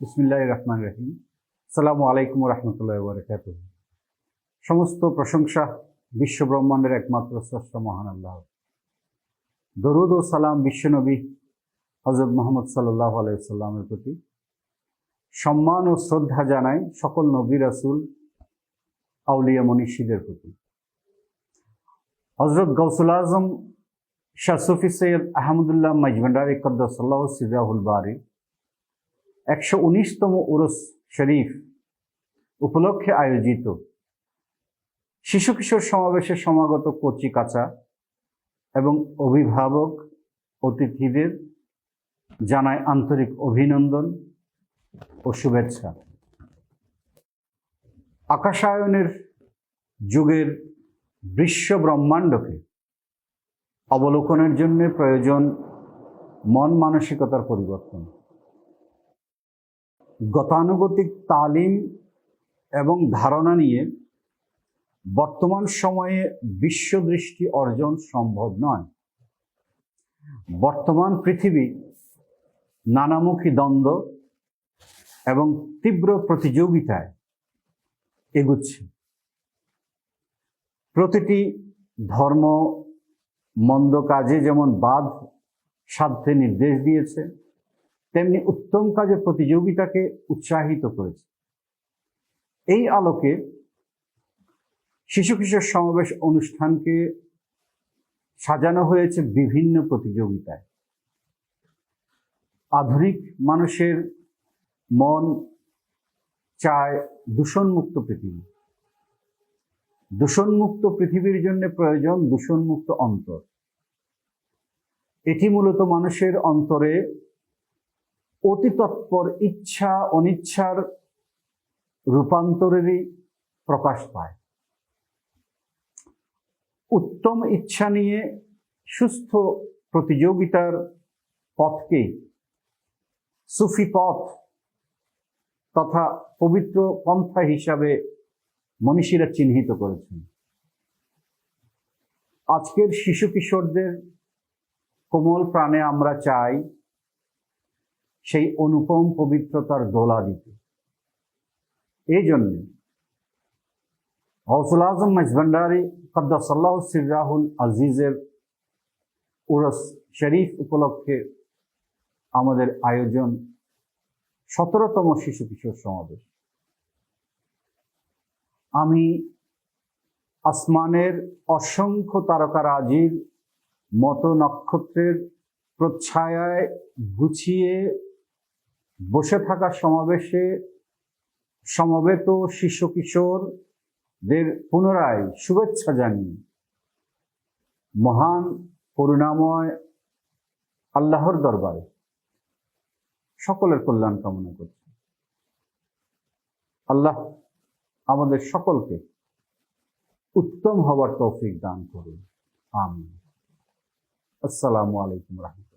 বিসমিল্লাহির রহমানির রহিম। আসসালামু আলাইকুম রহমতুল্লাহি ওয়া বারাকাতুহু। সমস্ত প্রশংসা বিশ্ব ব্রহ্মাণ্ডের একমাত্র স্রষ্টা মহান আল্লাহ। দরুদ ও সালাম বিশ্বনবী হযরত মুহাম্মদ সাল্লাল্লাহু আলাইহি ওয়াসাল্লামের প্রতি। সম্মান ও শ্রদ্ধা জানাই সকল নবী রাসূল আউলিয়া মনীষীদের প্রতি। হযরত গাউসুল আজম শাহ সুফি সৈয়দ আহমদুল্লাহ মাইজভান্ডারী কদ্দাসাল্লাহু সিররাহুল বারী 119তম উরুস শরীফ উপলক্ষে আয়োজিত শিশু কিশোর সমাবেশে সমাগত কচি কাঁচা এবং অভিভাবক অতিথিদের জানায় আন্তরিক অভিনন্দন ও শুভেচ্ছা। আকাশায়নের যুগের বিশ্ব ব্রহ্মাণ্ডকে অবলোকনের জন্য প্রয়োজন মন মানসিকতার পরিবর্তন। গতানুগতিক তালিম এবং ধারণা নিয়ে বর্তমান সময়ে বিশ্বদৃষ্টি অর্জন সম্ভব নয়। বর্তমান পৃথিবী নানামুখী দ্বন্দ্ব এবং তীব্র প্রতিযোগিতায় এগুচ্ছে। প্রতিটি ধর্ম মন্দ কাজে যেমন বাধ সাধ্যে নির্দেশ দিয়েছে, তেমনি উত্তম কাজে প্রতিযোগিতাকে উৎসাহিত করেছে। এই আলোকে শিশু কিশোর সমাবেশ অনুষ্ঠানকে সাজানো হয়েছে বিভিন্ন প্রতিযোগিতায়। আধুনিক মানুষের মন চায় দূষণমুক্ত পৃথিবী। দূষণমুক্ত পৃথিবীর জন্য প্রয়োজন দূষণমুক্ত অন্তর। এটি মূলত মানুষের অন্তরে অতি তৎপর ইচ্ছা অনিচ্ছার রূপান্তরেরই প্রকাশ পায়। উত্তম ইচ্ছা নিয়ে সুস্থ প্রতিযোগিতার পথকেই সুফি পথ তথা পবিত্র পন্থা হিসাবে মনীষীরা চিহ্নিত করেছেন। আজকের শিশু কিশোরদের কোমল প্রাণে আমরা চাই সেই অনুপম পবিত্রতার দোলা দিতে। এই জন্য গাউসুল আজম মাইজভান্ডারী কদ্দাসাল্লাহু সিররাহুল আজিজের উরস শরীফ উপলক্ষে আমাদের আয়োজন 17তম শিশু কিশোর সমাবেশ। আমি আসমানের অসংখ্য তারকারাজির মতো নক্ষত্রের প্রচ্ছায়ায় গুছিয়ে বসে থাকা সমাবেশে সমবেত শিশু কিশোরদের পুনরায় শুভেচ্ছা জানিয়ে মহান করুণাময় আল্লাহর দরবারে সকলের কল্যাণ কামনা করছি। আল্লাহ আমাদের সকলকে উত্তম হবার তৌফিক দান করুন। আমিন। আসসালামু আলাইকুম রহমতুল্লাহ।